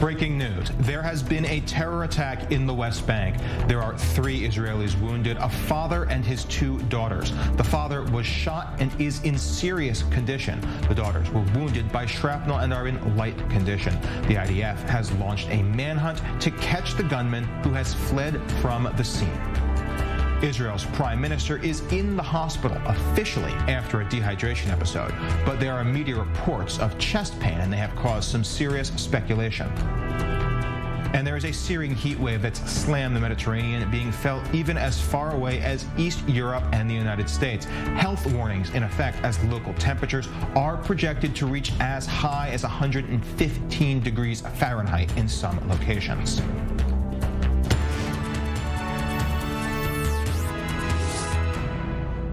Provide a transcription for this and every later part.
Breaking news. There has been a terror attack in the West Bank. There are 3 Israelis wounded, a father and his 2 daughters. The father was shot and is in serious condition. The daughters were wounded by shrapnel and are in light condition. The IDF has launched a manhunt to catch the gunman who has fled from the scene. Israel's prime minister is in the hospital officially after a dehydration episode, but there are media reports of chest pain and they have caused some serious speculation. And there is a searing heat wave that's slammed the Mediterranean, being felt even as far away as East Europe and the United States. Health warnings in effect as local temperatures are projected to reach as high as 115 degrees Fahrenheit in some locations.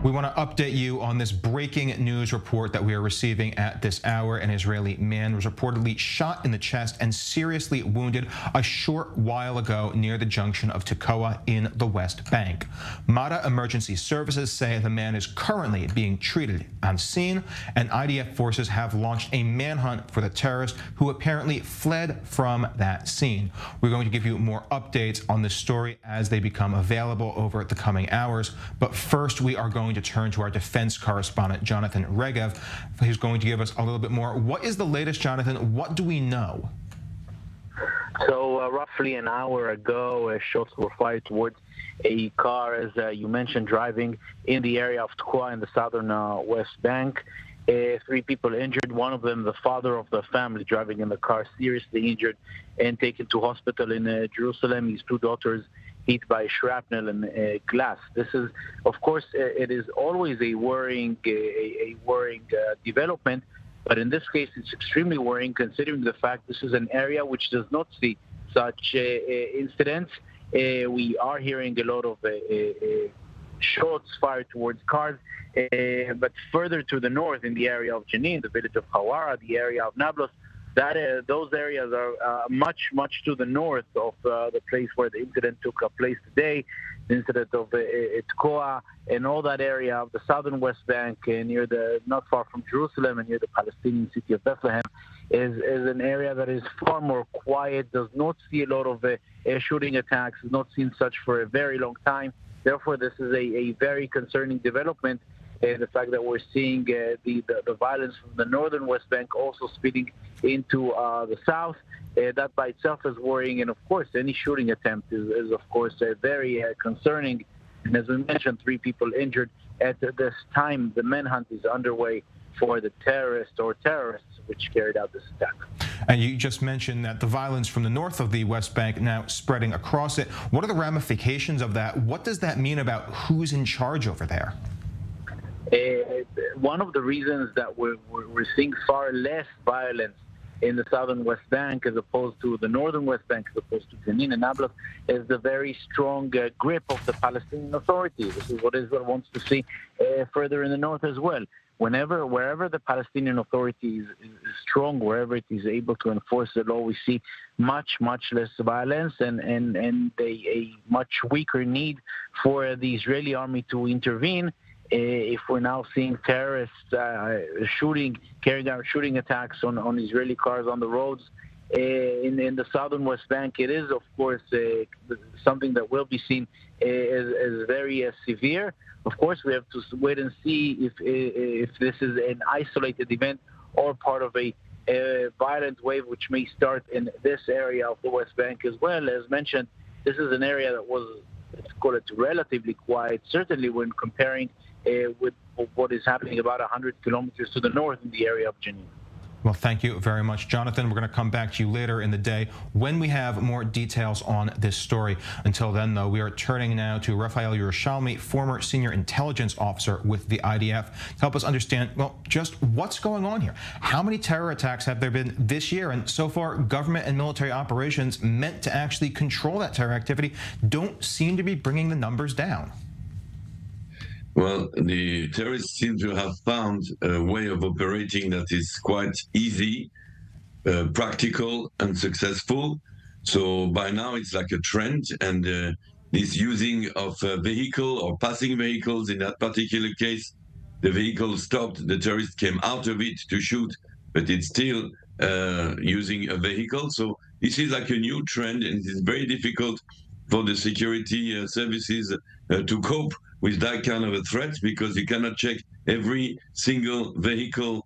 We want to update you on this breaking news report that we are receiving at this hour. An Israeli man was reportedly shot in the chest and seriously wounded a short while ago near the junction of Tekoa in the West Bank. MADA Emergency Services say the man is currently being treated on scene, and IDF forces have launched a manhunt for the terrorist who apparently fled from that scene. We're going to give you more updates on this story as they become available over the coming hours. But first, we are going to turn to our defense correspondent, Jonathan Regev, who's going to give us a little bit more. What is the latest, Jonathan? What do we know? So roughly an hour ago, shots were fired towards a car, as you mentioned, driving in the area of Tekoa in the southern West Bank. 3 people injured, one of them the father of the family driving in the car, seriously injured and taken to hospital in Jerusalem. His 2 daughters hit by shrapnel and glass. This is, of course, it is always a worrying development, but in this case, it's extremely worrying considering the fact this is an area which does not see such incidents. We are hearing a lot of shots fired towards cars, but further to the north in the area of Jenin, the village of Hawara, the area of Nablus, those areas are much to the north of the place where the incident took place today. The incident of Tekoa and all that area of the southern West Bank, not far from Jerusalem and near the Palestinian city of Bethlehem, is an area that is far more quiet, does not see a lot of shooting attacks, has not seen such for a very long time. Therefore, this is a very concerning development. The fact that we're seeing the violence from the northern West Bank also speeding into the south, that by itself is worrying. And of course, any shooting attempt is of course very concerning. And as we mentioned, 3 people injured. At this time, the manhunt is underway for the terrorists which carried out this attack. And you just mentioned that the violence from the north of the West Bank now spreading across it. What are the ramifications of that? What does that mean about who's in charge over there? One of the reasons that we're seeing far less violence in the southern West Bank as opposed to the northern West Bank, as opposed to Jenin and Nablus, is the very strong grip of the Palestinian Authority. This is what Israel wants to see further in the north as well. Wherever the Palestinian Authority is strong, wherever it is able to enforce the law, we see much less violence and a much weaker need for the Israeli army to intervene. If we're now seeing terrorists carrying out shooting attacks on Israeli cars on the roads in the southern West Bank, it is, of course, something that will be seen as very severe. Of course, we have to wait and see if this is an isolated event or part of a violent wave which may start in this area of the West Bank as well. As mentioned, this is an area that was, let's call it, relatively quiet, certainly when comparing with what is happening about 100 kilometers to the north in the area of Jenin. Well, thank you very much, Jonathan. We're going to come back to you later in the day when we have more details on this story. Until then, though, we are turning now to Rafael Yerushalmi, former senior intelligence officer with the IDF, to help us understand, well, just what's going on here. How many terror attacks have there been this year? And so far, government and military operations meant to actually control that terror activity don't seem to be bringing the numbers down. Well, the terrorists seem to have found a way of operating that is quite easy, practical, and successful. So by now it's like a trend, and this using of a vehicle or passing vehicles, in that particular case, the vehicle stopped, the terrorist came out of it to shoot, but it's still using a vehicle. So this is like a new trend, and it is very difficult for the security services to cope with that kind of a threat, because you cannot check every single vehicle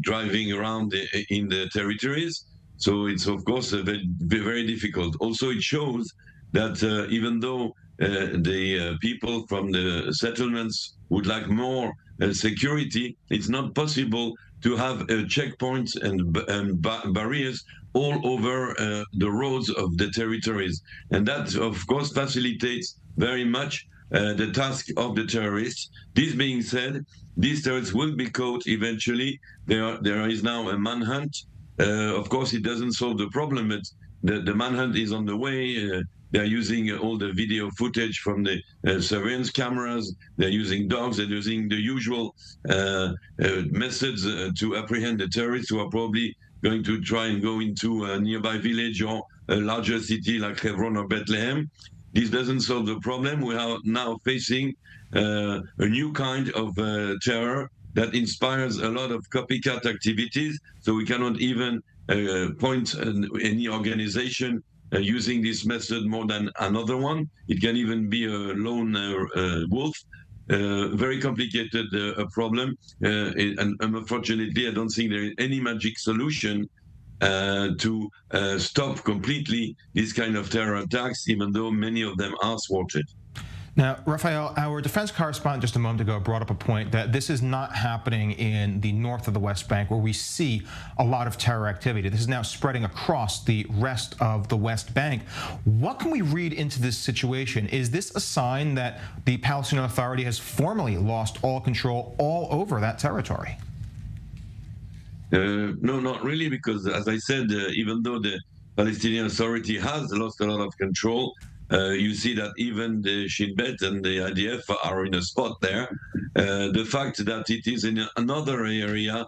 driving around in the territories. So it's, of course, very, very difficult. Also, it shows that even though the people from the settlements would like more security, it's not possible to have checkpoints and barriers all over the roads of the territories. And that, of course, facilitates very much the task of the terrorists. This being said, these terrorists will be caught eventually. There is now a manhunt. Of course, it doesn't solve the problem, but the manhunt is on the way. They're using all the video footage from the surveillance cameras. They're using dogs. They're using the usual methods to apprehend the terrorists, who are probably going to try and go into a nearby village or a larger city like Hebron or Bethlehem. This doesn't solve the problem. We are now facing a new kind of terror that inspires a lot of copycat activities. So we cannot even point any organization using this method more than another one. It can even be a lone wolf. Very complicated problem, and unfortunately, I don't think there is any magic solution to stop completely this kind of terror attacks, even though many of them are thwarted. Now, Raphael, our defense correspondent just a moment ago brought up a point that this is not happening in the north of the West Bank, where we see a lot of terror activity. This is now spreading across the rest of the West Bank. What can we read into this situation? Is this a sign that the Palestinian Authority has formally lost all control all over that territory? No, not really, because as I said, even though the Palestinian Authority has lost a lot of control, you see that even the Shin Bet and the IDF are in a spot there. The fact that it is in another area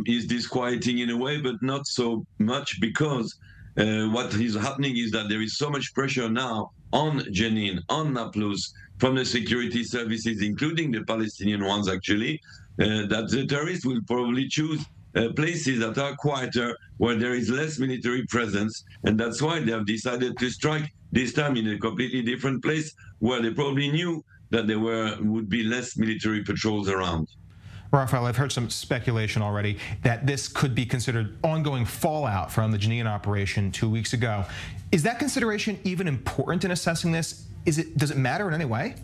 is disquieting in a way, but not so much, because what is happening is that there is so much pressure now on Jenin, on Nablus, from the security services, including the Palestinian ones actually, that the terrorists will probably choose places that are quieter, where there is less military presence, and that's why they have decided to strike this time in a completely different place, where they probably knew that there would be less military patrols around. Raphael, I've heard some speculation already that this could be considered ongoing fallout from the Jenin operation 2 weeks ago. Is that consideration even important in assessing this? Does it matter in any way?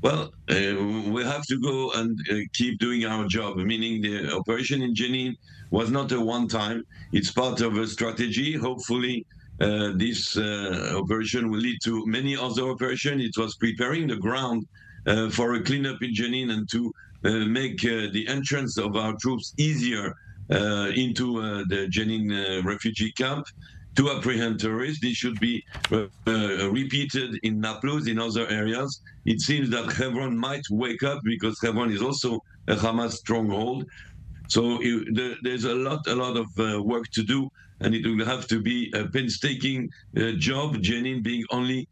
Well, we have to go and keep doing our job, meaning the operation in Jenin was not a one-time. It's part of a strategy. Hopefully, this operation will lead to many other operations. It was preparing the ground for a cleanup in Jenin, and to make the entrance of our troops easier into the Jenin refugee camp to apprehend terrorists. This should be repeated in Nablus, in other areas. It seems that Hebron might wake up, because Hebron is also a Hamas stronghold. So there's a lot of work to do, and it will have to be a painstaking job, Jenin being only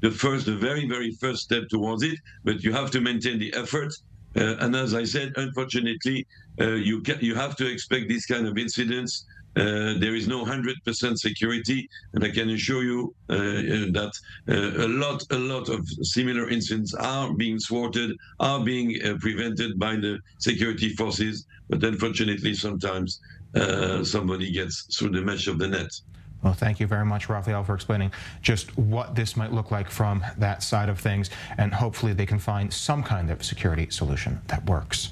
the very, very first step towards it. But you have to maintain the effort. And as I said, unfortunately, you have to expect this kind of incidents. There is no 100% security, and I can assure you that a lot of similar incidents are being thwarted, are being prevented by the security forces. But unfortunately, sometimes somebody gets through the mesh of the net. Well, thank you very much, Raphael, for explaining just what this might look like from that side of things, and hopefully they can find some kind of security solution that works.